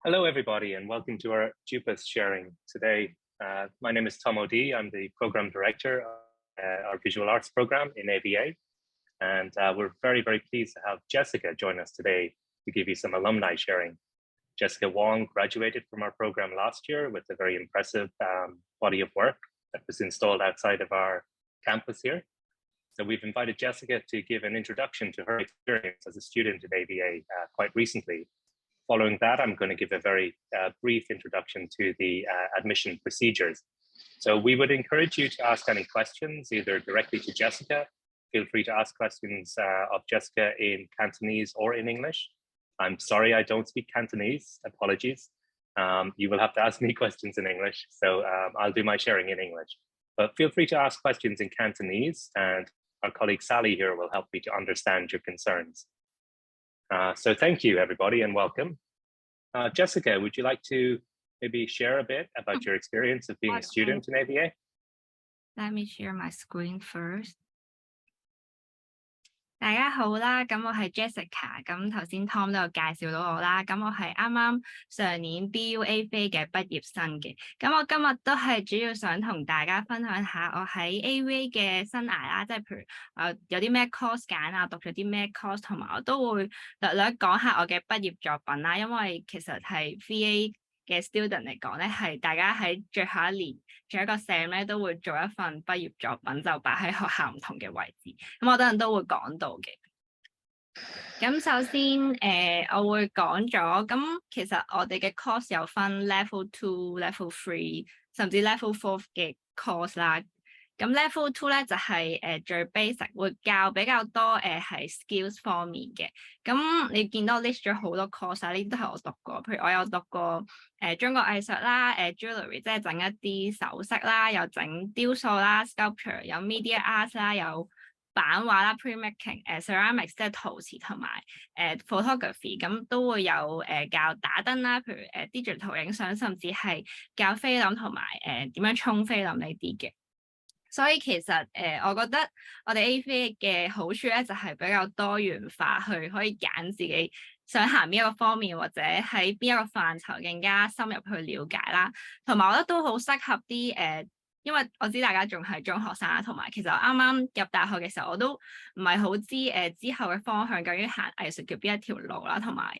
Hello, everybody, and welcome to our JUPAS sharing today. My name is Tom O'Dea. I'm the Program Director of our Visual Arts program in AVA. And we're very, very pleased to have Jessica join us today to give you some alumni sharing. Jessica Wong graduated from our program last year with a very impressive body of work that was installed outside of our campus here. So we've invited Jessica to give an introduction to her experience as a student at AVA quite recently. Following that, I'm going to give a very brief introduction to the admission procedures. So we would encourage you to ask any questions, either directly to Jessica. Feel free to ask questions of Jessica in Cantonese or in English. I'm sorry, I don't speak Cantonese, apologies. You will have to ask me questions in English, so I'll do my sharing in English. But feel free to ask questions in Cantonese, and our colleague Sally here will help me to understand your concerns. So thank you, everybody, and welcome. Jessica, would you like to maybe share a bit about your experience of being a student in AVA? Let me share my screen first. 大家好啦，咁我係 Jessica，咁頭先 Tom 都有介紹到我啦，咁我係啱啱上年 BUA 嘅畢業生嘅，咁我今日都係主要想同大家分享下我喺 AVA 嘅生涯啦，即係譬如有啲咩 course 揀啊，讀咗啲咩 course， 同埋我都會略略講下我嘅畢業作品啦，因為其實係 VA 嘅 student 嚟講咧，係大家喺最後一年最後一個 sem 咧都會做一份畢業作品，就擺喺學校唔同嘅位置。咁我等陣都會講到嘅。咁首先我會講咗，咁其實我哋嘅 course 有分 level 2、level 3，甚至 level 4嘅 course 啦。咁 level 2咧就係最 basic， 會教比較多係 skills 方面嘅。咁你見到我 list 咗好多 course 啊，呢啲都係我讀過。譬如我有讀過中國藝術啦，jewellery 即係整一啲首飾啦，有整雕塑啦 ，sculpture 有 media art 啦，有版畫啦 ，printmaking ceramics 即係陶瓷同埋photography， 咁都會有教打燈啦，譬如digital 影相，甚至係教菲林同埋點樣沖菲林呢啲嘅。所以其實我覺得我哋 AVA 嘅好處咧，就係比較多元化，去可以揀自己想行邊一個方面，或者喺邊一個範疇更加深入去了解啦。同埋我覺得都好適合啲因為我知大家仲係中學生啦，同埋其實我啱啱入大學嘅時候，我都唔係好知之後嘅方向究竟行藝術嘅邊一條路啦，同埋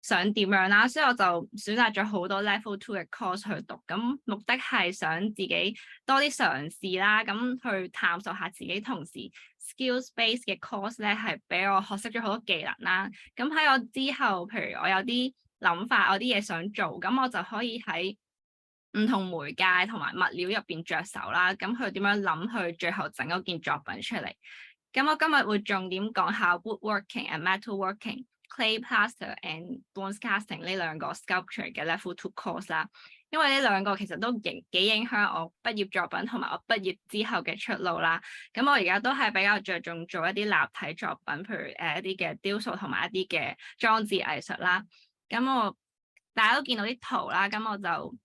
想點樣啦，所以我就選擇咗好多 level 2嘅 course 去讀，咁目的係想自己多啲嘗試啦，咁去探索下自己，同時 skills base 嘅 course 咧係俾我學識咗好多技能啦。咁喺我之後，譬如我有啲諗法，我啲嘢想做，咁我就可以喺唔同媒介同埋物料入邊着手啦。咁佢點樣諗去最後整嗰件作品出嚟？咁我今日會重點講下 woodworking and metalworking。Clay plaster and bronze casting 呢兩個 sculpture 嘅 level 2 course 啦，因為呢兩個其實都幾影響我畢業作品同埋我畢業之後嘅出路啦。咁我而家都係比較着重做一啲立體作品，譬如一啲嘅雕塑同埋一啲嘅裝置藝術啦。咁大家都見到啲圖啦，咁我就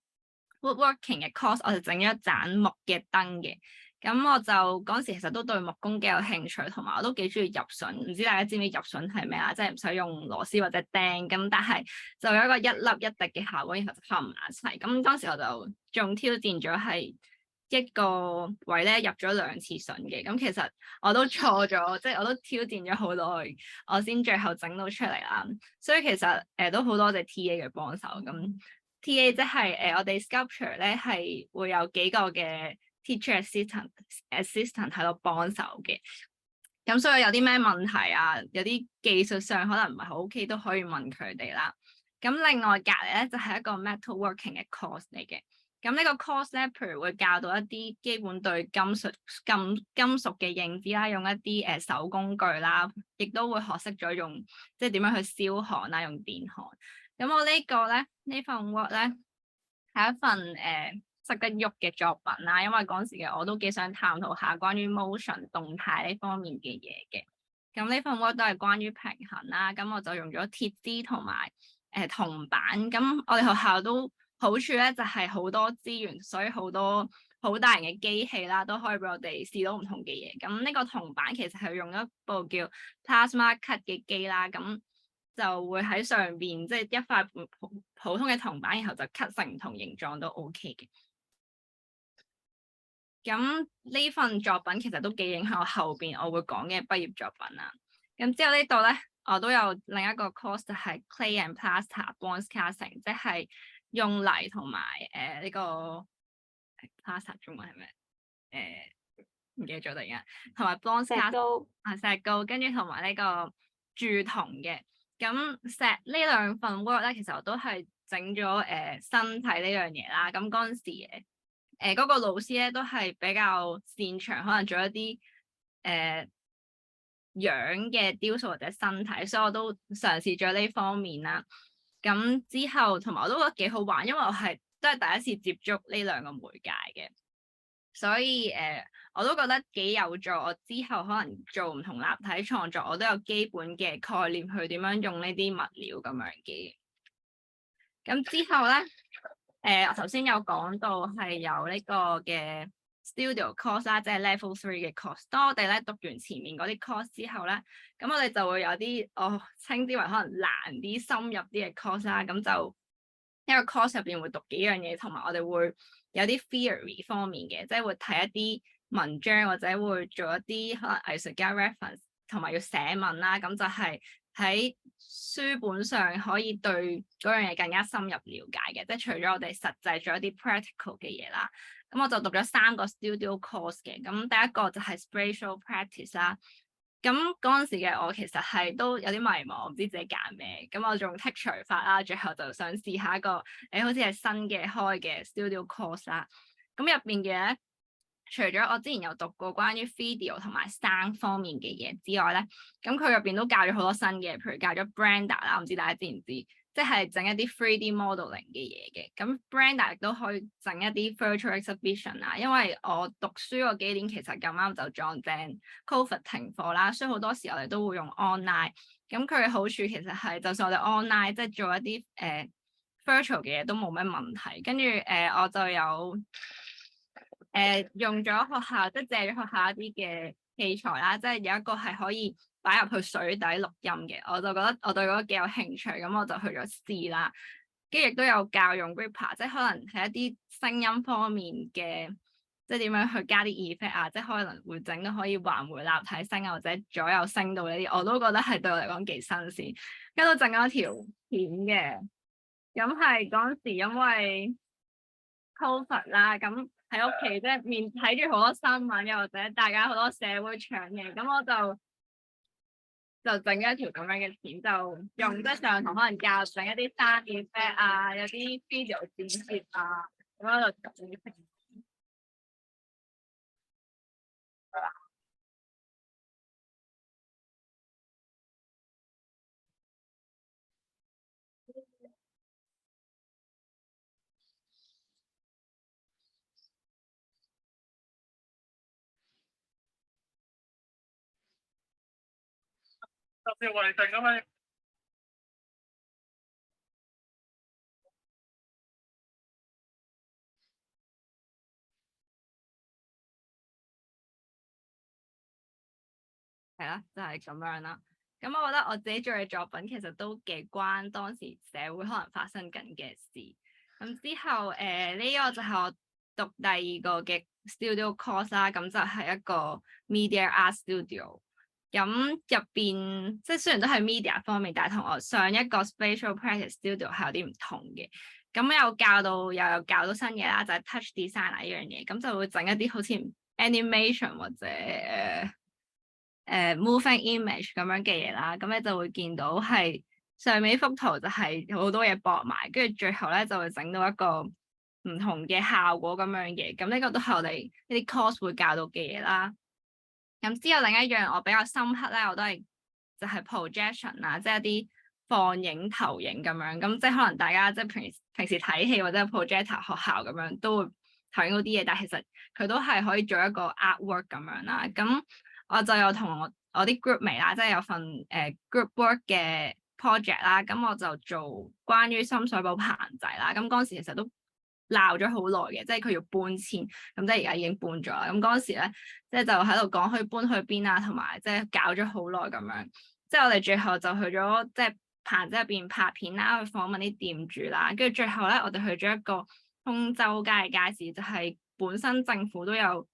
woodworking 嘅 course 我就整咗一盞木嘅燈嘅。咁我就嗰時其實都對木工幾有興趣，同埋我都幾中意入榫。唔知大家知唔知入榫係咩啊？即係唔使用螺絲或者釘咁，但係就有一個一粒一滴嘅效果，然後就合唔埋一齊。咁當時我就仲挑戰咗係一個位咧入咗2次榫嘅。咁其實我都錯咗，即係我都挑戰咗好耐，我先最後整到出嚟啦。所以其實都好多謝 TA 嘅幫手。咁 TA 即係我哋 sculpture 咧係會有幾個嘅teacher assistant 喺度幫手嘅，咁所以有啲咩問題啊，有啲技術上可能唔係好 OK 都可以問佢哋啦。咁另外隔離咧就係一個 metalworking 嘅 course 嚟嘅。咁呢個 course 咧，譬如會教到一啲基本對金屬嘅認知啦，用一啲手工具啦，亦都會學識咗用即係點樣去燒焊啦，用電焊。咁我呢個咧呢份 work 咧係一份識得喐嘅作品啦，因為嗰時嘅我都幾想探討下關於 motion 動態呢方面嘅嘢嘅。咁呢份 work 都係關於平衡啦，咁我就用咗鐵枝同埋銅板。咁我哋學校都好處咧就係好多資源，所以好多好大型嘅機器啦，都可以俾我哋試到唔同嘅嘢。咁呢個銅板其實係用一部叫 plasma cut 嘅機啦，咁就會喺上邊即係一塊普通嘅銅板，然後就 cut 成唔同形狀都 OK 嘅。咁呢份作品其實都幾影響我後邊我會講嘅畢業作品啦。咁之後呢度咧，我都有另一個 course 就係 clay and plaster bronze casting，即係用泥同埋呢個 plaster 中文係咩？唔記得咗突然間，同埋 bronze casting 石膏，跟住同埋呢個鑄銅嘅。咁呢兩份 work 咧，其實我都係整咗身體呢樣嘢啦。咁嗰陣時嗰個老師咧都係比較擅長，可能做一啲樣嘅雕塑或者身體，所以我都嘗試咗呢方面啦。咁之後同埋我都覺得幾好玩，因為我都係第一次接觸呢兩個媒介嘅，所以我都覺得幾有助我之後可能做唔同立體創作，我都有基本嘅概念去點樣用呢啲物料咁樣嘅。咁之後咧，我頭先有講到係有呢個嘅 studio course 啦，即係 level 3嘅 course。當我哋咧讀完前面嗰啲 course 之後咧，咁我哋就會有啲我稱之為可能難啲、深入啲嘅 course 啦。咁就一個 course 入邊會讀幾樣嘢，同埋我哋會有啲 theory 方面嘅，即係會睇一啲文章或者會做一啲可能藝術家 reference，同埋要寫文啦。咁就係喺書本上可以對嗰樣嘢更加深入了解嘅，即係除咗我哋實際做一啲 practical 嘅嘢啦。咁我就讀咗3個 studio course 嘅。咁第一個就係 spatial practice 啦。咁嗰陣時嘅我其實係都有啲迷茫，唔知自己揀咩。咁我仲剔除法啦，最後就想試下一個好似係新嘅開嘅 studio course 啦。咁入邊嘅咧，除咗我之前有讀過關於 video 同埋 sound 方面嘅嘢之外咧，咁佢入邊都教咗好多新嘅，譬如教咗 Blender 啦，唔知大家知唔知？即係整一啲 3D modeling 嘅嘢嘅。咁 Blender 亦都可以整一啲 virtual exhibition 啦。因為我讀書嗰幾年其實咁啱就撞正 COVID 停課啦，所以好多時我哋都會用 online。咁佢嘅好處其實係，就算我哋 online 即係做一啲virtual 嘅嘢都冇咩問題。跟住我就有用咗學校，即係借咗學校一啲嘅器材啦，即係有一個係可以擺入去水底錄音嘅，我就覺得我對嗰個幾有興趣，咁我就去咗試啦。跟住亦都有教用 Gripper，即係可能係一啲聲音方面嘅，即係點樣去加啲 effect 啊，即係可能會整到可以環迴立體聲啊，或者左右聲道呢啲，我都覺得係對我嚟講幾新鮮。跟住整咗條片嘅，咁係嗰陣時因為 COVID 啦，咁喺屋企即係面睇住好多新聞，又或者大家好多社會搶嘢，咁我就整咗一條咁樣嘅片，就用即係上堂可能教整一啲3D effect 啊，有啲 video 剪接啊，咁樣就整啲片。特別為定啊嘛〜係啦，就係咁樣啦。咁我覺得我自己做嘅作品其實都幾關當時社會可能發生緊嘅事。咁之後呢個就係我讀第2個嘅 studio course 啦。咁就係一個 media art studio。咁入邊即係雖然都係 media 方面，但係同我上一個 spatial practice studio 係有啲唔同嘅。咁又有教到新嘢啦，就係 touch design 呢樣嘢。咁就會整一啲好似 animation 或者moving image 咁樣嘅嘢啦，咁咧就會見到係上面幅圖就係好多嘢駁埋，跟住最後咧就會整到一個唔同嘅效果咁樣嘅。咁呢個都係我哋呢啲 course 會教到嘅嘢啦。咁之後另一樣我比較深刻咧，我都係就係 projection 啊，即係一啲放映投影咁樣。咁即係可能大家即係平時睇戲或者 projector 學校咁樣都會投影到啲嘢，但係其實佢都係可以做一個 artwork 咁樣啦。咁我就有同我啲 groupmate 啦，即係有份group work 嘅 project 啦。咁我就做關於深水埗棚仔啦。咁嗰陣時其實都鬧咗好耐嘅，即係佢要搬遷，咁即係而家已經搬咗啦。咁嗰陣時咧，即係就喺度講去搬去邊啊，同埋即係搞咗好耐咁樣。即係我哋最後就去咗即係棚仔入邊拍片啦，去訪問啲店主啦，跟住最後咧，我哋去咗一個通州街嘅街市，就係本身政府都有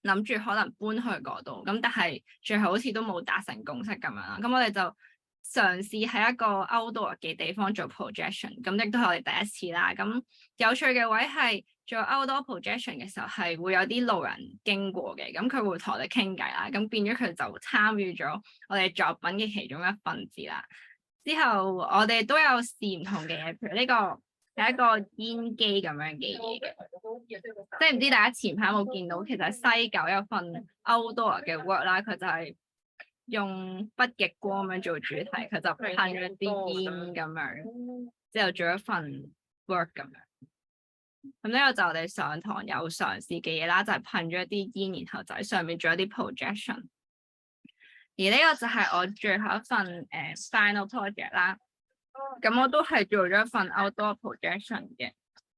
諗住可能搬去嗰度，咁但係最後好似都冇達成共識咁樣啦。咁我哋就嘗試喺一個 outdoor 嘅地方做 projection，咁亦都係我哋第一次啦。咁有趣嘅位係做 outdoor projection 嘅時候係會有啲路人經過嘅，咁佢會同我哋傾偈啦，咁變咗佢就參與咗我哋作品嘅其中一份子啦。之後我哋都有試唔同嘅嘢，譬如呢個係一個煙機咁樣嘅嘢嘅，即係唔知大家前排有冇見到，其實西九有份 outdoor 嘅 work 啦，佢就係用北極光咁樣做主題，佢就噴咗啲煙咁樣，之後做一份 work 咁樣。咁呢個就我哋上堂有嘗試嘅嘢啦，就係噴咗一啲煙，然後就喺上面做一啲 projection。而呢個就係我最後一份final project 啦。咁我都係做咗一份 outdoor projection 嘅。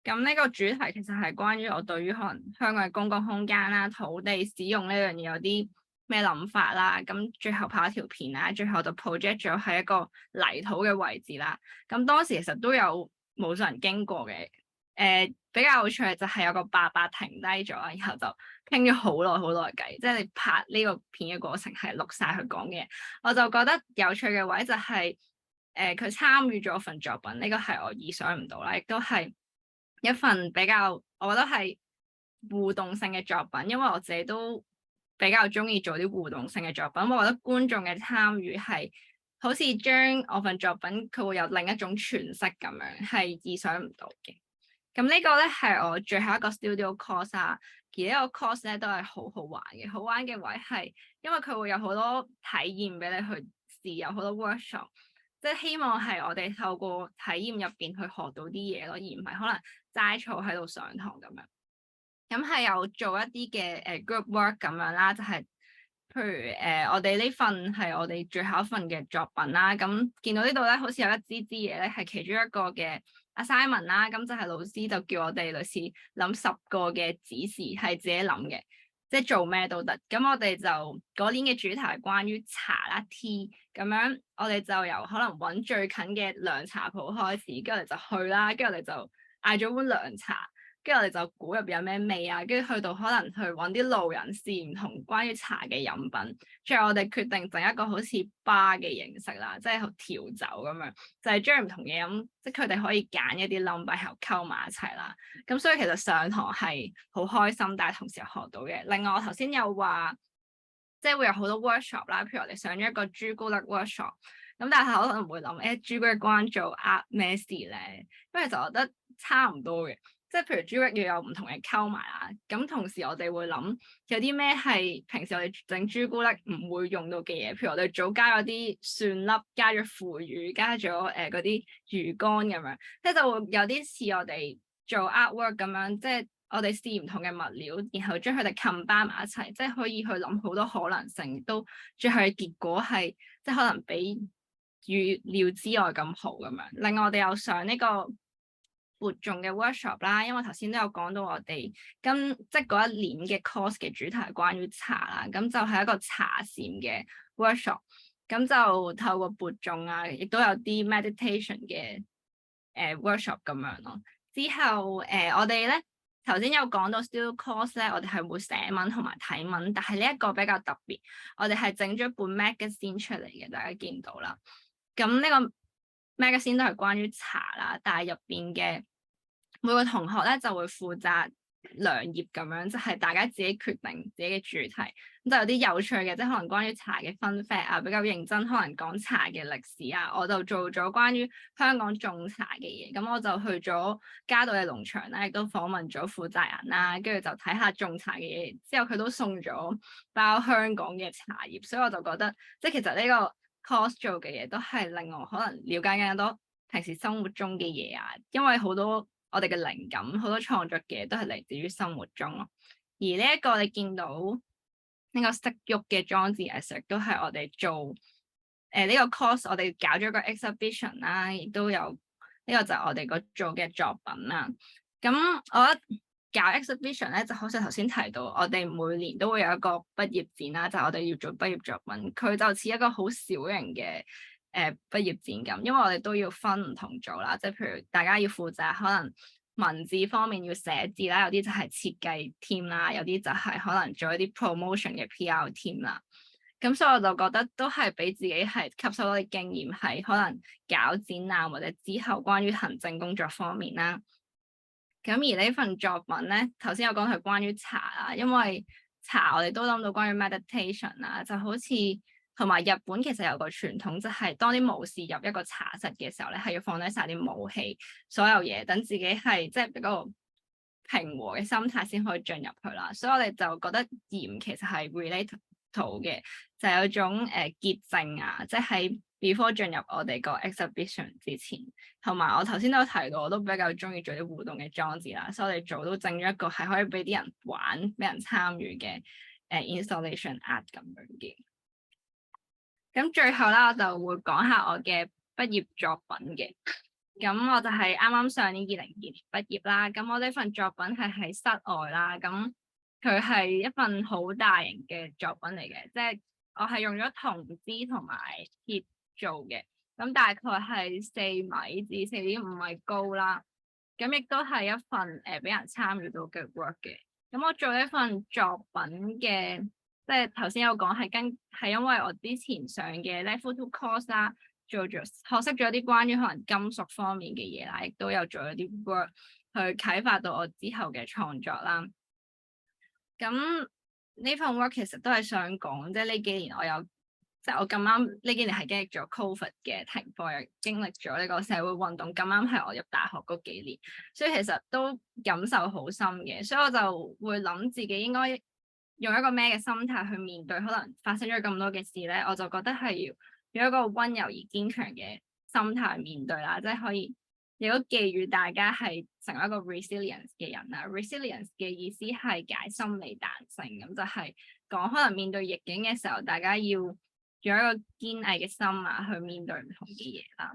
咁呢個主題其實係關於我對於可能香港嘅公共空間啦、土地使用呢樣嘢有啲咩諗法啦。咁最後拍一條片啦，最後就 project 咗喺一個泥土嘅位置啦。咁當時其實都有無數人經過嘅。比較有趣就係有個伯伯停低咗，然後就傾咗好耐偈，即係你拍呢個片嘅過程係錄晒佢講嘅嘢。我就覺得有趣嘅位就係佢參與咗份作品，呢個係我意想唔到啦，亦都係一份比較我覺得係互動性嘅作品，因為我自己都比較中意做啲互動性嘅作品。我覺得觀眾嘅參與係好似將我份作品佢會有另一種詮釋咁樣，係意想唔到嘅。咁呢個咧係我最後一個 studio course 啊，而呢個 course 咧都係好好玩嘅。好玩嘅位係因為佢會有好多體驗俾你去試，有好多 workshop， 即係希望係我哋透過體驗入邊去學到啲嘢咯，而唔係可能齋坐喺度上堂咁樣。咁係有做一啲嘅group work 咁樣啦，就係譬如我哋呢份係我哋最後一份嘅作品啦。咁見到呢度咧，好似有一支嘢咧，係其中一個嘅assignment 啦，咁就係老師就叫我哋類似諗10個嘅指示，係自己諗嘅，即係做咩都得。咁我哋就嗰年嘅主題係關於茶啦 tea， 咁樣我哋就由可能揾最近嘅涼茶鋪開始，跟住我哋就去啦，跟住我哋就嗌咗碗涼茶。跟住我哋就估入邊有咩味啊，跟住去到可能去揾啲路人試唔同關於茶嘅飲品，最後我哋決定整一個好似 bar 嘅形式啦，即係調酒咁樣，就係將唔同嘅飲，即係佢哋可以揀一啲 number 然後溝埋一齊啦。咁所以其實上堂係好開心，但係同時又學到嘅。另外我頭先有話，即係會有好多 workshop 啦，譬如我哋上咗一個朱古力 workshop，咁但係可能會諗，朱古力關做 art 咩事咧？因為就覺得差唔多嘅。即係譬如朱古力要有唔同嘅溝埋啦，咁同時我哋會諗有啲咩係平時我哋整朱古力唔會用到嘅嘢，譬如我哋早加咗啲蒜粒，加咗腐乳，加咗嗰啲魚乾咁樣，即係就會有啲似我哋做 artwork 咁樣，即係我哋試唔同嘅物料，然後將佢哋 combine 埋一齊，即係可以去諗好多可能性，都最後嘅結果係即係可能比預料之外咁好咁樣。另外我哋有上呢個播種嘅 workshop 啦，因為頭先都有講到我哋即係嗰一年嘅 course 嘅主題係關於茶啦，咁就係一個茶禪嘅 workshop， 咁就透過播種啊，亦都有啲 meditation 嘅workshop 咁樣咯。之後我哋咧頭先有講到 studio course 咧，我哋係會寫文同埋睇文，但係呢一個比較特別，我哋係整咗本 magazine 出嚟嘅，大家見到啦。咁呢個magazine 都係關於茶啦，但係入邊嘅每個同學咧就會負責2頁咁樣，就係大家自己決定自己嘅主題。咁就有啲有趣嘅，即係可能關於茶嘅 fun fact 啊，比較認真，可能講茶嘅歷史啊。我就做咗關於香港種茶嘅嘢，咁我就去咗嘉道嘅農場啦，亦都訪問咗負責人啦，跟住就睇下種茶嘅嘢。之後佢都送咗包香港嘅茶葉，所以我就覺得即係其實呢個 course 做嘅嘢都係令我可能了解更多平時生活中嘅嘢啊，因為好多我哋嘅靈感，好多創作嘅嘢都係嚟自於生活中咯。而呢一個你見到呢個識喐嘅裝置藝術都係我哋做呢個 course， 我哋搞咗個 exhibition 啦，亦都有呢個就係我哋個做嘅作品啦。咁我覺得搞 exhibition 咧，就好似頭先提到，我哋每年都會有一個畢業展啦，就係我哋要做畢業作品，佢就似一個好小型嘅畢業展咁，因為我哋都要分唔同組啦，即係譬如大家要負責可能文字方面要寫字啦，有啲就係設計 team 啦，有啲就係可能做一啲 promotion 嘅 PR team 啦。咁所以我就覺得都係俾自己係吸收多啲經驗，係可能搞展覽或者之後關於行政工作方面啦。咁而呢份作品咧，頭先有講係關於茶啦，因為茶我哋都諗到關於 meditation 啦，就好似同埋日本其實有個傳統，就係當啲武士入一個茶室嘅時候咧，係要放低晒啲武器，所有嘢，等自己係即係比較平和嘅心態先可以進入去啦。所以我哋就覺得鹽其實係 relate 到嘅，就係有種潔淨啊，即係喺 before 進入我哋個 exhibition 之前，同埋我頭先都有提到，我都比較中意做啲互動嘅裝置啦，所以我哋做都整咗一個係可以俾啲人玩、俾人參與嘅installation art 咁樣嘅。咁最後啦，我就會講下我嘅畢業作品嘅。咁我就係啱啱上年2022年畢業啦。咁我呢份作品係喺室外啦。咁佢係一份好大型嘅作品嚟嘅，即係我係用咗銅枝同埋鐵做嘅。咁大概係4米至4.5米高啦。咁亦都係一份俾人參與到嘅 work 嘅。咁我做呢份作品嘅，即係頭先有講係因為我之前上嘅 level 2 course 啦，學識咗啲關於可能金屬方面嘅嘢啦，亦都有做咗啲 work 去啟發到我之後嘅創作啦。咁呢份 work 其實都係想講，即係呢幾年即係我咁啱呢幾年係經歷咗 COVID 嘅停課，又經歷咗呢個社會運動，咁啱係我入大學嗰幾年，所以其實都感受好深嘅，所以我就會諗自己應該用一個咩嘅心態去面對可能發生咗咁多嘅事咧，我就覺得係要用一個溫柔而堅強嘅心態去面對啦，即係可以亦都寄予大家係成為一個 resilience 嘅人啦。resilience 嘅意思係解心理彈性，咁就係講可能面對逆境嘅時候，大家要用一個堅毅嘅心啊去面對唔同嘅嘢啦。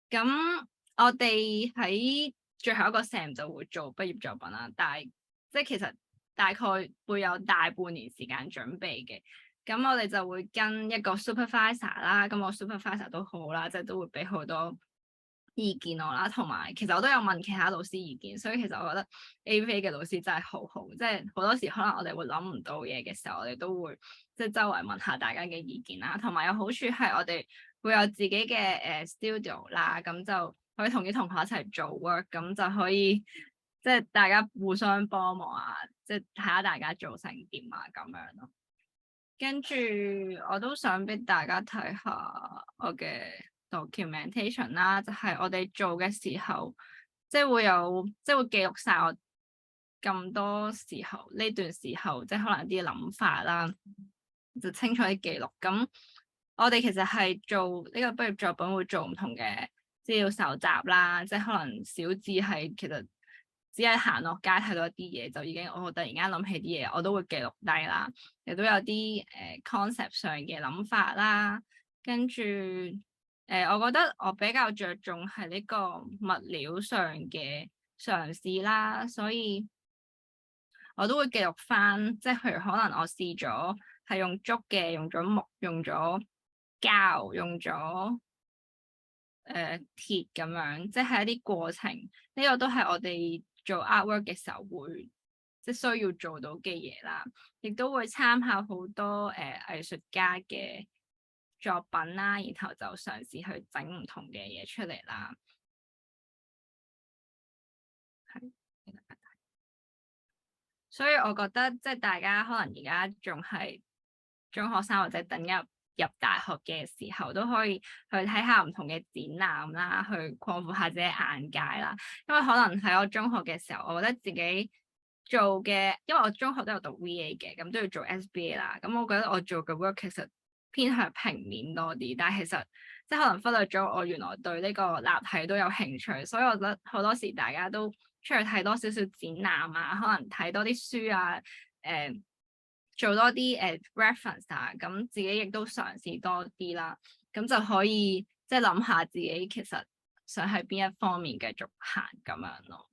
咁我哋喺最後一個 sem 就會做畢業作品啦，但係即係其實大概會有大半年時間準備嘅。咁我哋就會跟一個 supervisor 啦，咁我 supervisor 都好啦，即係都會俾好多意見我啦，同埋其實我都有問其他老師意見，所以其實我覺得 AVA 嘅老師真係好好，即係好多時可能我哋會諗唔到嘢嘅時候，我哋都會即係周圍問下大家嘅意見啦，同埋有好處係我哋會有自己嘅studio 啦，咁就可以同啲同學一齊做 work，咁就可以即係大家互相幫忙啊，即係睇下大家做成點啊咁樣咯。跟住我都想俾大家睇下我嘅 documentation 啦，就係我哋做嘅時候，即係會記錄晒我咁多時候呢段時候，即係可能啲諗法啦，就清楚啲記錄。咁我哋其實係做呢個畢業作品會做唔同嘅資料搜集啦，即係可能小至係其實只係行落街睇到一啲嘢，就已經我突然間諗起啲嘢，我都會記錄低啦。亦都有啲concept 上嘅諗法啦，跟住我覺得我比較着重係呢個物料上嘅嘗試啦，所以我都會記錄翻，即係譬如可能我試咗係用竹嘅，用咗木，用咗膠，用咗鐵咁樣，即係一啲過程，呢個都係我哋做 artwork 嘅時候會即係需要做到嘅嘢啦，亦都會參考好多藝術家嘅作品啦，然後就嘗試去整唔同嘅嘢出嚟啦。係，所以我覺得即係大家可能而家仲係中學生或者等入大學嘅時候，都可以去睇下唔同嘅展覽啦，去擴闊下自己眼界啦。因為可能喺我中學嘅時候，我覺得自己做嘅，因為我中學都有讀 V.A 嘅，咁都要做 S.B.A 啦。咁我覺得我做嘅 work 其實偏向平面多啲，但係其實即係可能忽略咗我原來對呢個立體都有興趣，所以我覺得好多時大家都出去睇多少少展覽啊，可能睇多啲書啊，做多啲reference 啊，咁自己亦都嘗試多啲啦，咁就可以即係諗下自己其實想喺邊一方面繼續行咁樣咯。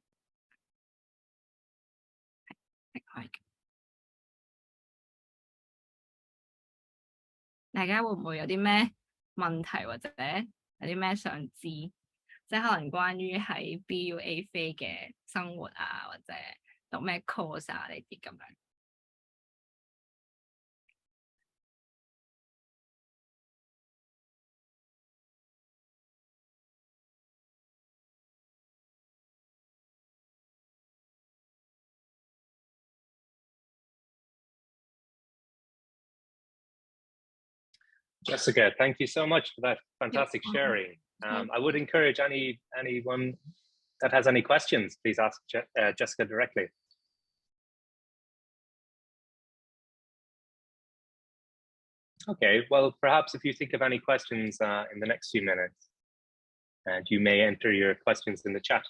大家會唔會有啲咩問題或者有啲咩想知，即係可能關於喺 BUA 飛嘅生活啊，或者讀咩 course 啊呢啲咁樣。Jessica, thank you so much for that fantastic sharing. I would encourage anyone that has any questions, please ask Jessica directly. Okay, well, perhaps if you think of any questions in the next few minutes, and you may enter your questions in the chat.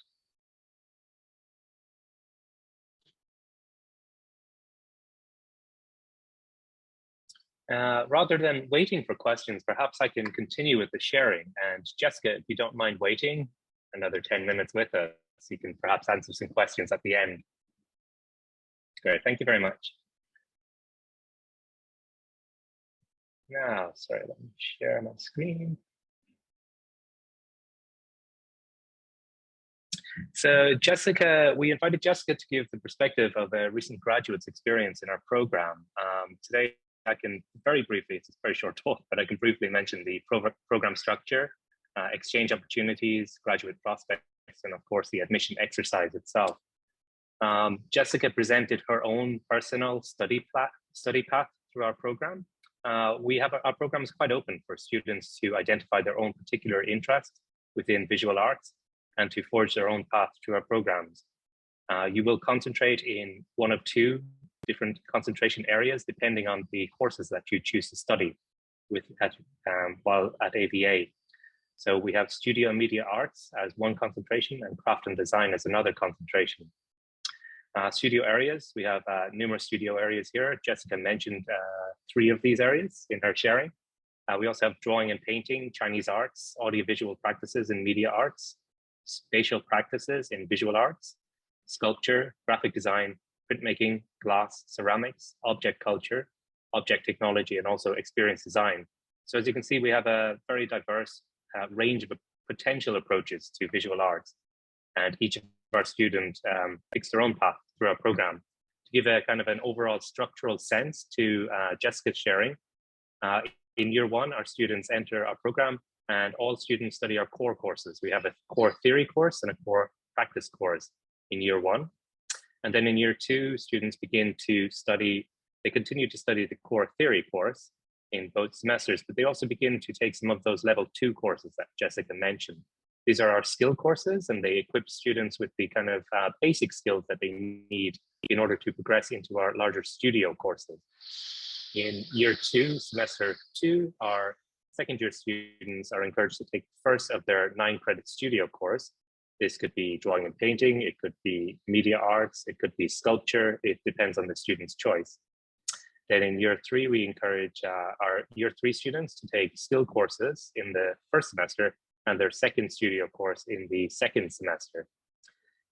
Rather than waiting for questions, perhaps I can continue with the sharing. And Jessica, if you don't mind waiting another 10 minutes with us, you can perhaps answer some questions at the end. Great, thank you very much. Now, sorry, let me share my screen. So Jessica, we invited Jessica to give the perspective of a recent graduate's experience in our program. Today, I can very briefly, it's a very short talk, but I can briefly mention the program structure, exchange opportunities, graduate prospects, and of course, the admission exercise itself. Jessica presented her own personal study path through our program. Our program is quite open for students to identify their own particular interest within visual arts and to forge their own path through our programs. You will concentrate in one of two different concentration areas depending on the courses that you choose to study while at AVA. So we have studio and media arts as one concentration and craft and design as another concentration. Studio areas, we have numerous studio areas here. Jessica mentioned 3 of these areas in her sharing. We also have drawing and painting, Chinese arts, audiovisual practices in media arts, spatial practices in visual arts, sculpture, graphic design, printmaking, glass, ceramics, object culture, object technology, and also experience design. So as you can see, we have a very diverse range of potential approaches to visual arts. And each of our students picks their own path through our program. To give a kind of an overall structural sense to Jessica's sharing, in year 1, our students enter our program and all students study our core courses. We have a core theory course and a core practice course in year 1. And then in year 2, students begin to study, they continue to study the core theory course in both semesters, but they also begin to take some of those level 2 courses that Jessica mentioned. These are our skill courses, and they equip students with the kind of basic skills that they need in order to progress into our larger studio courses. In year 2, semester 2, our second year students are encouraged to take the first of their 9-credit studio course. This could be drawing and painting, it could be media arts, it could be sculpture, it depends on the student's choice. Then in year 3, we encourage our year 3 students to take skill courses in the first semester and their second studio course in the second semester.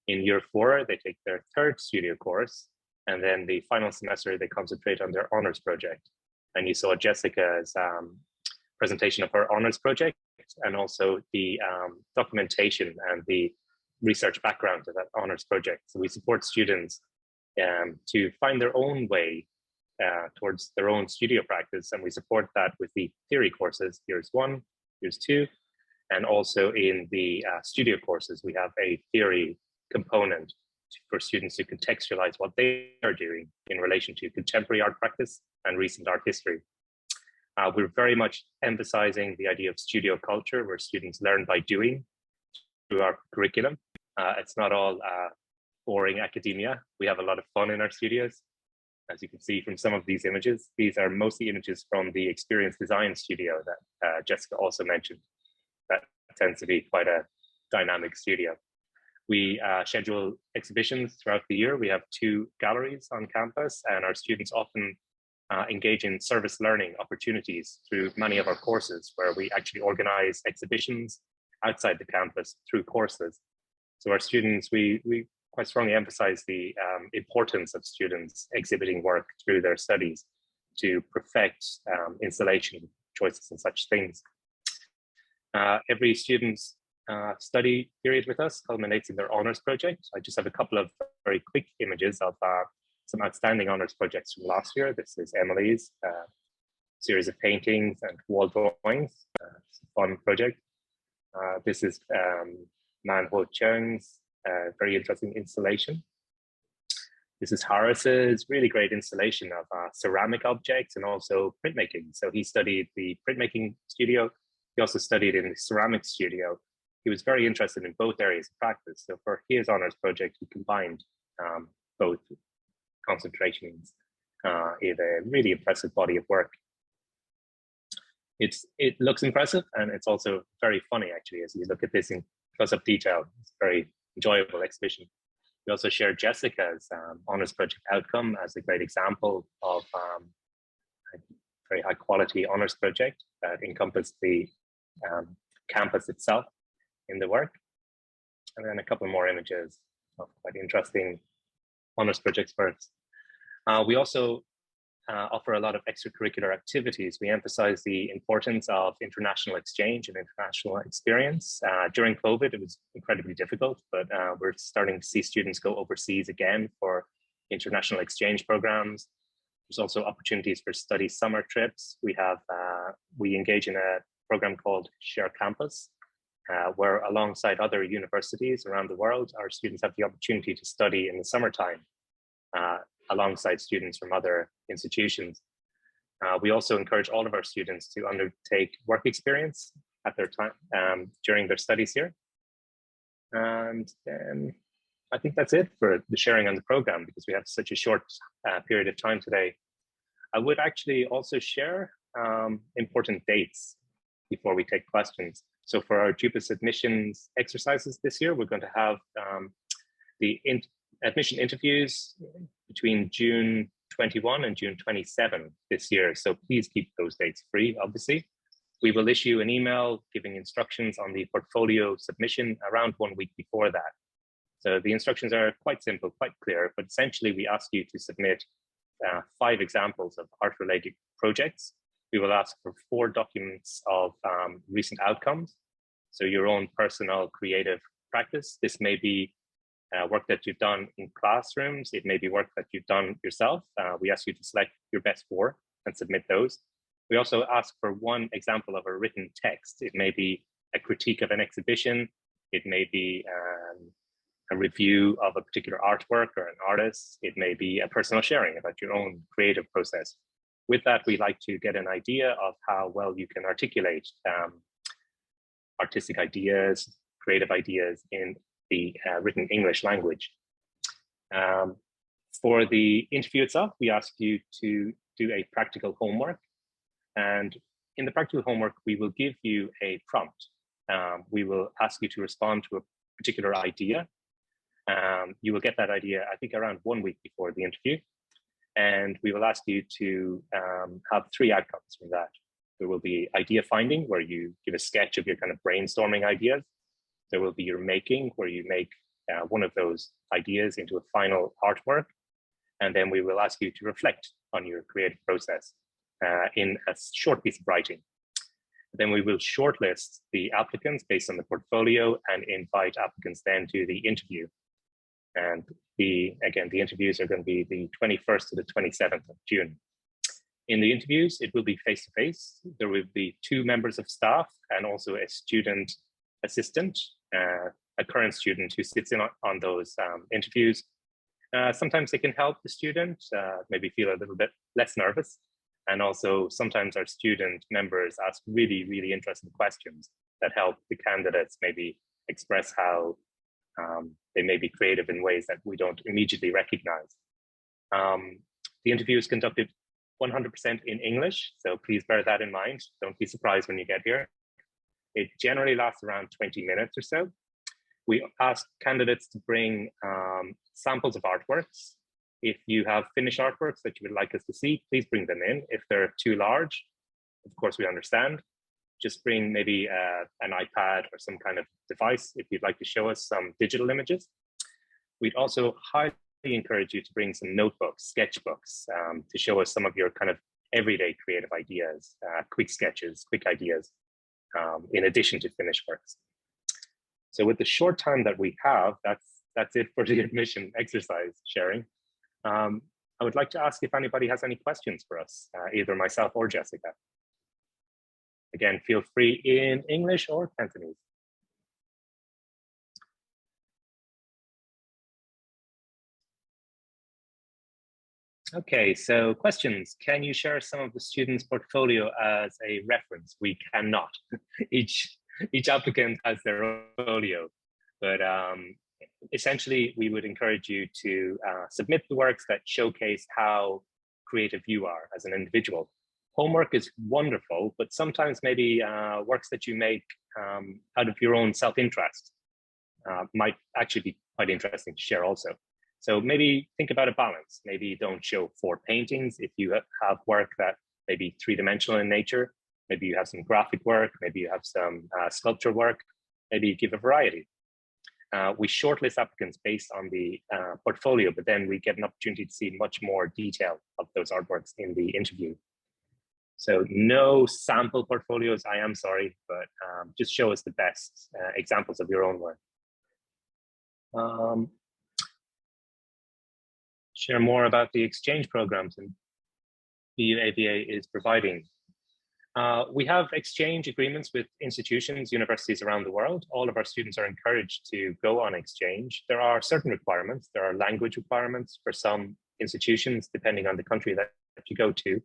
In year 4, they take their third studio course, and then the final semester, they concentrate on their honors project. And you saw Jessica's presentation of her honors project and also the documentation and the research background of that honors project. So we support students to find their own way towards their own studio practice, and we support that with the theory courses, years 1, years 2, and also in the studio courses, we have a theory component for students to contextualize what they are doing in relation to contemporary art practice and recent art history. We're very much emphasizing the idea of studio culture, where students learn by doing through our curriculum. It's not all boring academia. We have a lot of fun in our studios. As you can see from some of these images, these are mostly images from the experience design studio that Jessica also mentioned. That tends to be quite a dynamic studio. We schedule exhibitions throughout the year. We have 2 galleries on campus, and our students often engage in service learning opportunities through many of our courses, where we actually organize exhibitions outside the campus through courses. So our students, we quite strongly emphasize the importance of students exhibiting work through their studies to perfect installation choices and such things. Every student's study period with us culminates in their honors project. I just have a couple of very quick images of some outstanding honors projects from last year. This is Emily's series of paintings and wall drawings. It's a fun project. This is Man Ho Chung's very interesting installation. This is Harris's really great installation of ceramic objects and also printmaking. So he studied the printmaking studio. He also studied in the ceramic studio. He was very interested in both areas of practice. So for his honors project, he combined both concentrations in a really impressive body of work. It looks impressive, and it's also very funny, actually, as you look at this in close-up detail. It's a very enjoyable exhibition. We also shared Jessica's honors project outcome as a great example of a very high quality honors project that encompassed the campus itself in the work. And then a couple more images of quite interesting honors projects first. We also offer a lot of extracurricular activities. We emphasize the importance of international exchange and international experience. During COVID, it was incredibly difficult, but we're starting to see students go overseas again for international exchange programs. There's also opportunities for study summer trips. We engage in a program called Share Campus, where alongside other universities around the world, our students have the opportunity to study in the summertime alongside students from other institutions. We also encourage all of our students to undertake work experience at their time during their studies here. And I think that's it for the sharing on the program, because we have such a short period of time today. I would actually also share important dates before we take questions. So for our JUPAS admissions exercises this year, we're going to have the admission interviews between June 21 and June 27 this year. So please keep those dates free, obviously. We will issue an email giving instructions on the portfolio submission around 1 week before that. So the instructions are quite simple, quite clear, but essentially we ask you to submit 5 examples of art-related projects. We will ask for 4 documents of recent outcomes. So your own personal creative practice. This may be work that you've done in classrooms. It may be work that you've done yourself. We ask you to select your best 4 and submit those. We also ask for 1 example of a written text. It may be a critique of an exhibition. It may be a review of a particular artwork or an artist. It may be a personal sharing about your own creative process. With that, we like to get an idea of how well you can articulate artistic ideas, creative ideas in the written English language. For the interview itself, we ask you to do a practical homework. And in the practical homework, we will give you a prompt. We will ask you to respond to a particular idea. You will get that idea, I think, around 1 week before the interview. And we will ask you to have 3 outcomes from that. There will be idea finding, where you give a sketch of your kind of brainstorming ideas. There will be your making, where you make one of those ideas into a final artwork. And then we will ask you to reflect on your creative process in a short piece of writing. Then we will shortlist the applicants based on the portfolio and invite applicants then to the interview. And the interviews are going to be the 21st to the 27th of June. In the interviews, it will be face-to-face. There will be 2 members of staff and also a student assistant, a current student who sits in on those interviews. Sometimes they can help the student maybe feel a little bit less nervous. And also sometimes our student members ask really, really interesting questions that help the candidates maybe express how they may be creative in ways that we don't immediately recognize. The interview is conducted 100% in English, so please bear that in mind. Don't be surprised when you get here. It generally lasts around 20 minutes or so. We ask candidates to bring samples of artworks. If you have finished artworks that you would like us to see, please bring them in. If they're too large, of course, we understand. Just bring maybe an iPad or some kind of device if you'd like to show us some digital images. We'd also highly encourage you to bring some notebooks, sketchbooks, to show us some of your kind of everyday creative ideas, quick sketches, quick ideas. in addition to finished works. So with the short time that we have, that's it for the admission exercise sharing. I would like to ask if anybody has any questions for us, either myself or Jessica. Again, feel free in English or Cantonese. Okay, so questions. Can you share some of the student's portfolio as a reference? We cannot. Each applicant has their own portfolio, but essentially we would encourage you to submit the works that showcase how creative you are as an individual. Homework is wonderful, but sometimes maybe works that you make out of your own self-interest might actually be quite interesting to share also. So maybe think about a balance. Maybe don't show 4 paintings if you have work that may be 3-dimensional in nature. Maybe you have some graphic work, maybe you have some sculpture work, maybe you give a variety. We shortlist applicants based on the portfolio, but then we get an opportunity to see much more detail of those artworks in the interview. So no sample portfolios, I am sorry, but just show us the best examples of your own work. Share more about the exchange programs and BU AVA is providing. We have exchange agreements with institutions, universities around the world. All of our students are encouraged to go on exchange. There are certain requirements. There are language requirements for some institutions, depending on the country that you go to.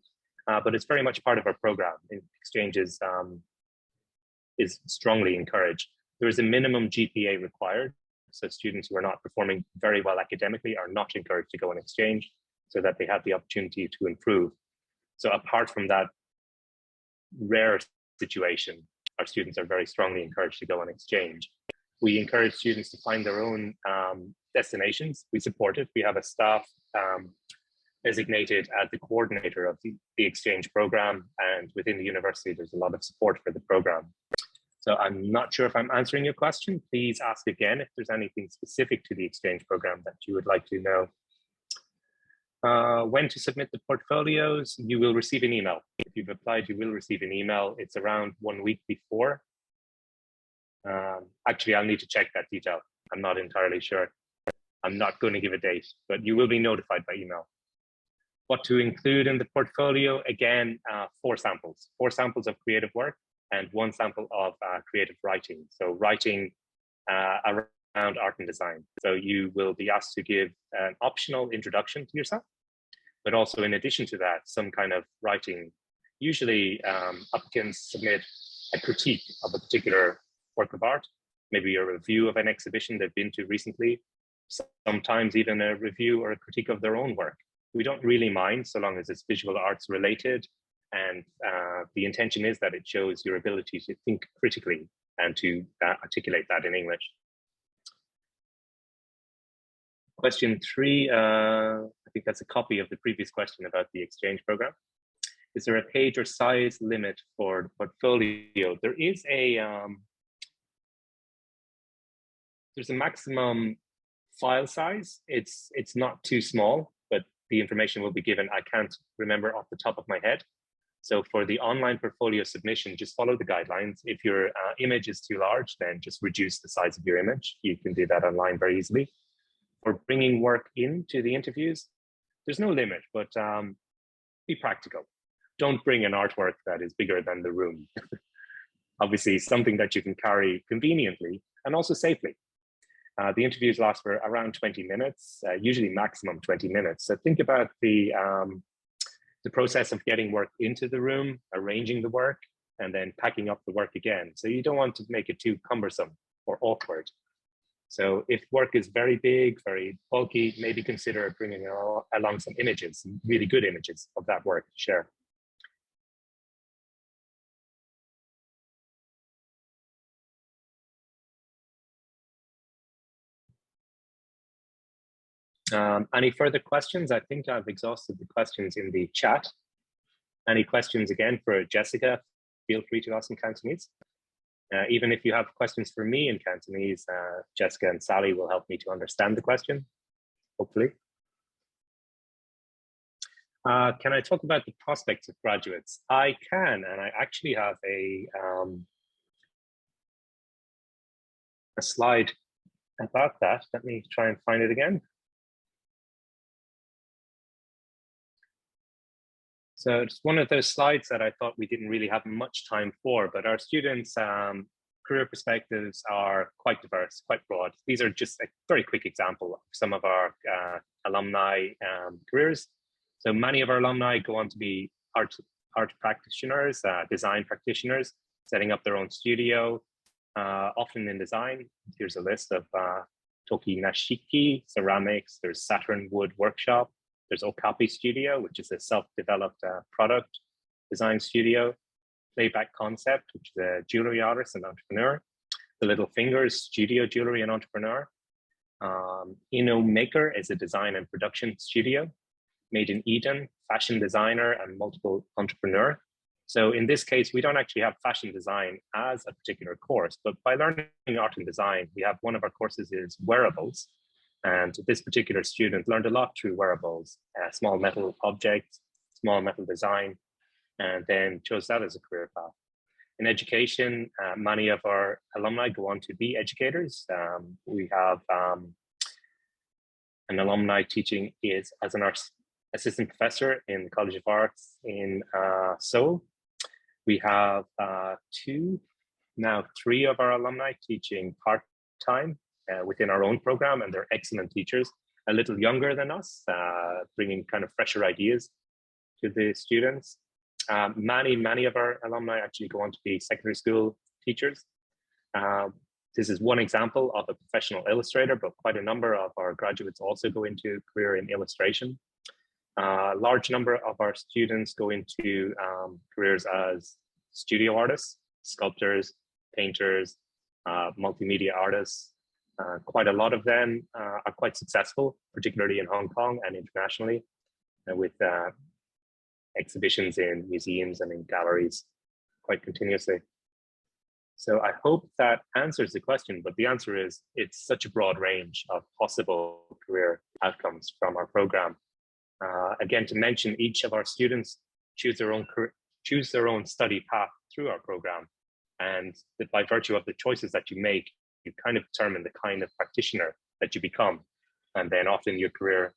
But it's very much part of our program. Exchange is strongly encouraged. There is a minimum GPA required. So students who are not performing very well academically are not encouraged to go on exchange so that they have the opportunity to improve. So apart from that rare situation, our students are very strongly encouraged to go on exchange. We encourage students to find their own destinations. We support it. We have a staff designated as the coordinator of the exchange program, and within the university, there's a lot of support for the program. So I'm not sure if I'm answering your question. Please ask again if there's anything specific to the exchange program that you would like to know. When to submit the portfolios, you will receive an email. If you've applied, you will receive an email. It's around 1 week before. Actually, I'll need to check that detail. I'm not entirely sure. I'm not going to give a date, but you will be notified by email. What to include in the portfolio? Again, 4 samples of creative work and 1 sample of creative writing. So writing around art and design. So you will be asked to give an optional introduction to yourself, but also in addition to that, some kind of writing. Usually applicants submit a critique of a particular work of art, maybe a review of an exhibition they've been to recently, sometimes even a review or a critique of their own work. We don't really mind so long as it's visual arts related, and the intention is that it shows your ability to think critically and to articulate that in English. Question 3, I think that's a copy of the previous question about the exchange program. Is there a page or size limit for the portfolio? There is there's a maximum file size. It's not too small, but the information will be given. I can't remember off the top of my head. So for the online portfolio submission, just follow the guidelines. If your image is too large, then just reduce the size of your image. You can do that online very easily. For bringing work into the interviews, there's no limit, but be practical. Don't bring an artwork that is bigger than the room. Obviously, something that you can carry conveniently and also safely. The interviews last for around 20 minutes, usually maximum 20 minutes. So think about the process of getting work into the room, arranging the work, and then packing up the work again. So you don't want to make it too cumbersome or awkward. So if work is very big, very bulky, maybe consider bringing along some images, some really good images of that work to share. Any further questions? I think I've exhausted the questions in the chat. Any questions again for Jessica? Feel free to ask in Cantonese. Even if you have questions for me in Cantonese, Jessica and Sally will help me to understand the question, hopefully. Can I talk about the prospects of graduates? I can, and I actually have a a slide about that. Let me try and find it again. So it's one of those slides that I thought we didn't really have much time for, but our students' career perspectives are quite diverse, quite broad. These are just a very quick example of some of our alumni careers. So many of our alumni go on to be art practitioners, design practitioners, setting up their own studio, often in design. Here's a list of Toki Nashiki, ceramics, there's Saturn Wood Workshop, there's Okapi Studio, which is a self-developed product design studio, Playback Concept, which is a jewelry artist and entrepreneur, The Little Fingers Studio Jewelry and Entrepreneur, Inno Maker is a design and production studio, Made in Eden, fashion designer and multiple entrepreneur. So in this case, we don't actually have fashion design as a particular course, but by learning art and design, we have one of our courses is wearables. And this particular student learned a lot through wearables, small metal objects, small metal design, and then chose that as a career path. In education, many of our alumni go on to be educators. We have an alumni teaching is as an assistant professor in the College of Arts in Seoul. We have three of our alumni teaching part-time within our own program, and they're excellent teachers, a little younger than us, bringing kind of fresher ideas to the students. Many of our alumni actually go on to be secondary school teachers. This is one example of a professional illustrator, but quite a number of our graduates also go into a career in illustration. A large number of our students go into careers as studio artists, sculptors, painters, multimedia artists. Quite a lot of them are quite successful, particularly in Hong Kong and internationally, with exhibitions in museums and in galleries quite continuously. So I hope that answers the question, but the answer is it's such a broad range of possible career outcomes from our program. Again, to mention, each of our students choose their own study path through our program. And by virtue of the choices that you make, you kind of determine the kind of practitioner that you become. And then often your career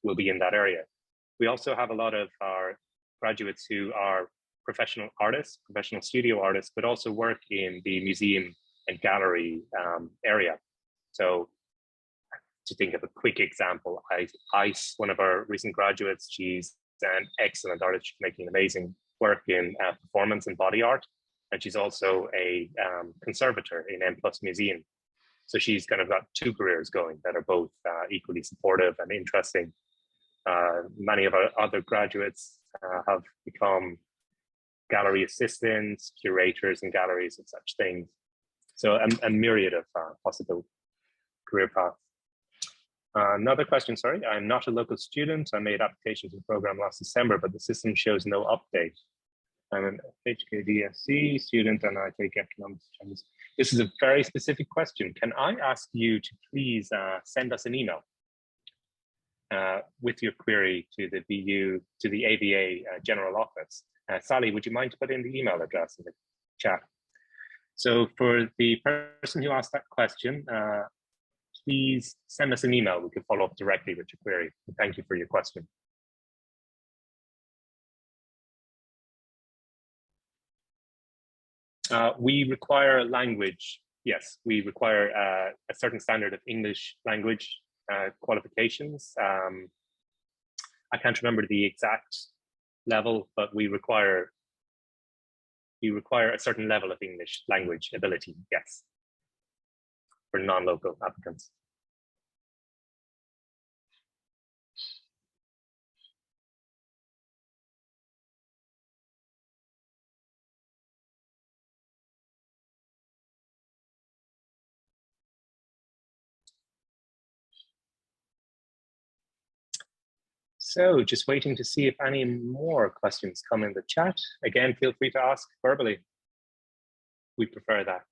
will be in that area. We also have a lot of our graduates who are professional artists, professional studio artists, but also work in the museum and gallery area. So to think of a quick example, Ice, one of our recent graduates, she's an excellent artist. She's making amazing work in performance and body art. And she's also a conservator in M+ Museum. So she's kind of got two careers going that are both equally supportive and interesting. Many of our other graduates have become gallery assistants, curators in galleries and such things. So a myriad of possible career paths. Another question, sorry, I'm not a local student. I made application to the program last December, but the system shows no update. I'm an HKBU student and I take economics. This is a very specific question. Can I ask you to please send us an email with your query to the BU, to the AVA general office? Sally, would you mind to put in the email address in the chat? So for the person who asked that question, please send us an email. We can follow up directly with your query. Thank you for your question. We require language. Yes, we require a certain standard of English language qualifications. I can't remember the exact level, but we require a certain level of English language ability, yes, for non-local applicants. So just waiting to see if any more questions come in the chat. Again, feel free to ask verbally. We prefer that.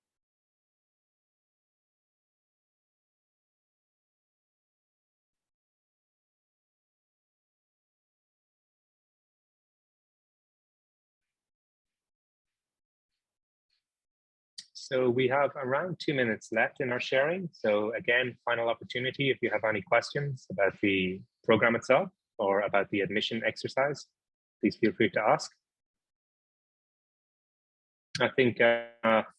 So we have around 2 minutes left in our sharing. So again, final opportunity, if you have any questions about the program itself or about the admission exercise, please feel free to ask. I think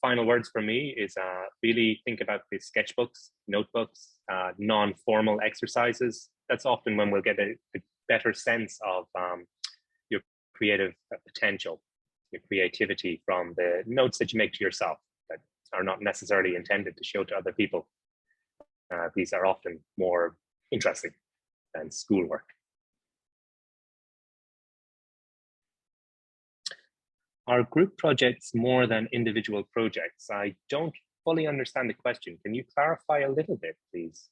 final words for me is really think about the sketchbooks, notebooks, non-formal exercises. That's often when we'll get a better sense of your creative potential, your creativity from the notes that you make to yourself that are not necessarily intended to show to other people. These are often more interesting than schoolwork. Are group projects more than individual projects? I don't fully understand the question. Can you clarify a little bit, please?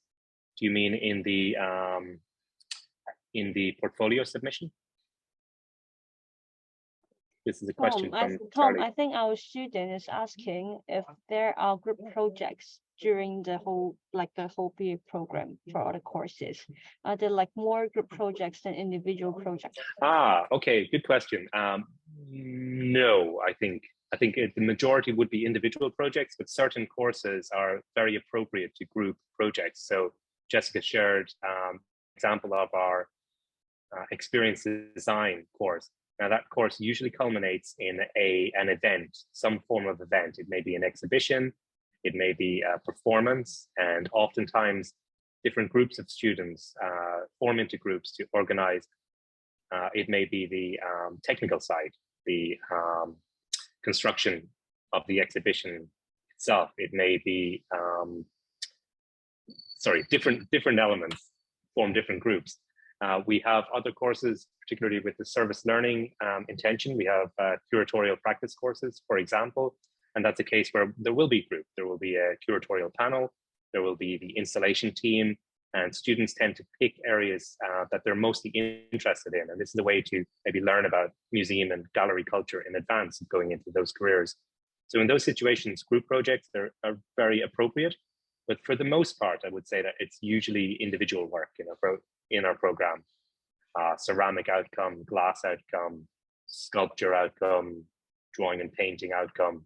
Do you mean in the portfolio submission? This is a question from Tom, I think our student is asking if there are group projects during the whole BA program for other courses. Are there like more group projects than individual projects? Okay, good question. No, I think the majority would be individual projects, but certain courses are very appropriate to group projects. So Jessica shared example of our experience design course. Now that course usually culminates in an event, some form of event. It may be an exhibition, it may be a performance, and oftentimes different groups of students form into groups to organize. It may be the technical side, the construction of the exhibition itself. It may be, different elements form different groups. We have other courses, particularly with the service learning intention. We have curatorial practice courses, for example, and that's a case where there will be group. There will be a curatorial panel, there will be the installation team, and students tend to pick areas that they're mostly interested in. And this is a way to maybe learn about museum and gallery culture in advance of going into those careers. So in those situations, group projects are very appropriate. But for the most part, I would say that it's usually individual work in our program. Ceramic outcome, glass outcome, sculpture outcome, drawing and painting outcome.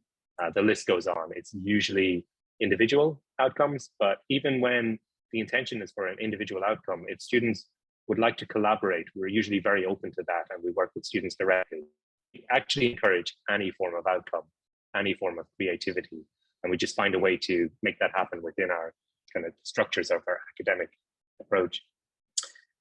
The list goes on. It's usually individual outcomes, but even when the intention is for an individual outcome, if students would like to collaborate, we're usually very open to that, and we work with students directly. We actually encourage any form of outcome, any form of creativity, and we just find a way to make that happen within our kind of structures of our academic approach.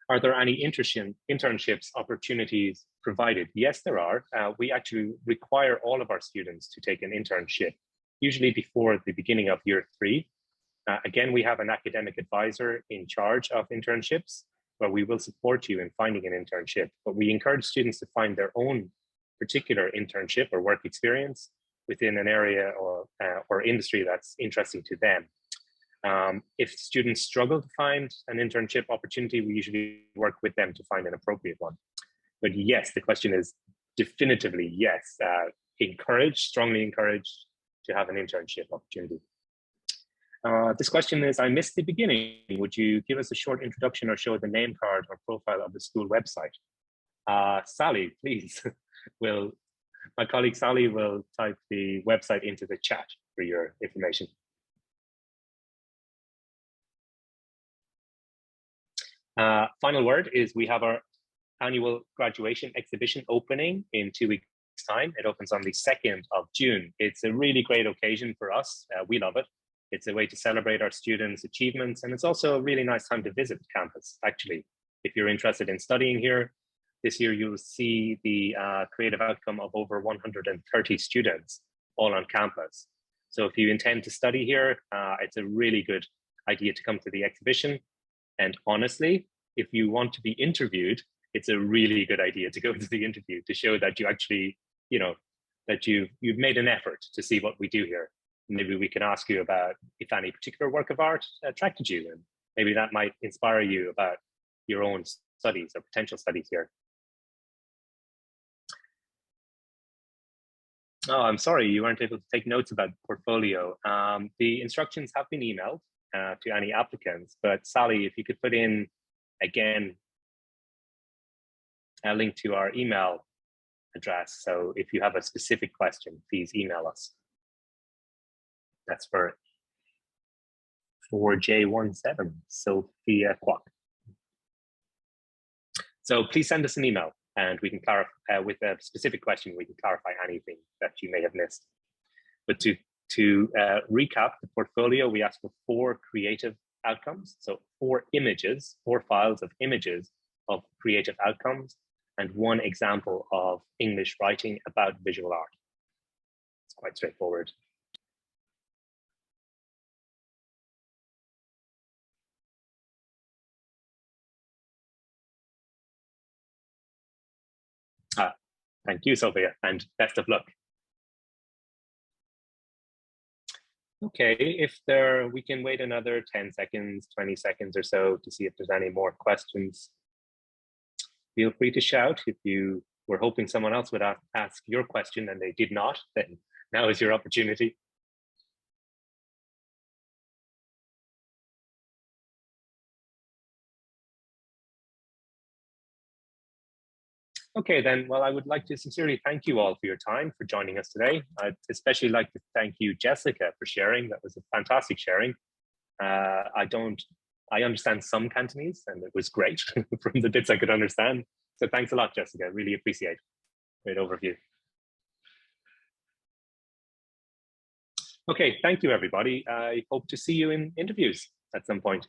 Are there any internships opportunities provided? Yes, there are. We actually require all of our students to take an internship, usually before the beginning of year 3. Again, we have an academic advisor in charge of internships, where we will support you in finding an internship, but we encourage students to find their own particular internship or work experience within an area or industry that's interesting to them. If students struggle to find an internship opportunity, we usually work with them to find an appropriate one. But yes, the question is definitively yes, strongly encouraged to have an internship opportunity. This question is, I missed the beginning. Would you give us a short introduction or show the name card or profile of the school website? Sally, please. My colleague Sally will type the website into the chat for your information. Final word is we have our annual graduation exhibition opening in 2 weeks' time. It opens on the 2nd of June. It's a really great occasion for us. We love it. It's a way to celebrate our students' achievements, and it's also a really nice time to visit campus, actually. If you're interested in studying here, this year you'll see the creative outcome of over 130 students all on campus. So if you intend to study here, it's a really good idea to come to the exhibition. And honestly, if you want to be interviewed, it's a really good idea to go to the interview to show that you actually, that you've made an effort to see what we do here. Maybe we can ask you about if any particular work of art attracted you, and maybe that might inspire you about your own studies or potential studies here. Oh, I'm sorry, you weren't able to take notes about the portfolio. The instructions have been emailed to any applicants, but Sally, if you could put in, again, a link to our email address. So if you have a specific question, please email us. That's for 4J17, Sophia Kwok. So please send us an email and we can clarify with a specific question, we can clarify anything that you may have missed. But to recap the portfolio, we asked for 4 creative outcomes. So 4 images, 4 files of images of creative outcomes, and 1 example of English writing about visual art. It's quite straightforward. Thank you, Sophia, and best of luck. Okay, we can wait another 10 seconds, 20 seconds or so to see if there's any more questions. Feel free to shout. If you were hoping someone else would ask your question and they did not, then now is your opportunity. Okay, then, well, I would like to sincerely thank you all for your time, for joining us today. I'd especially like to thank you, Jessica, for sharing. That was a fantastic sharing. I understand some Cantonese, and it was great from the bits I could understand. So thanks a lot, Jessica. Really appreciate it. Great overview. Okay, thank you, everybody. I hope to see you in interviews at some point.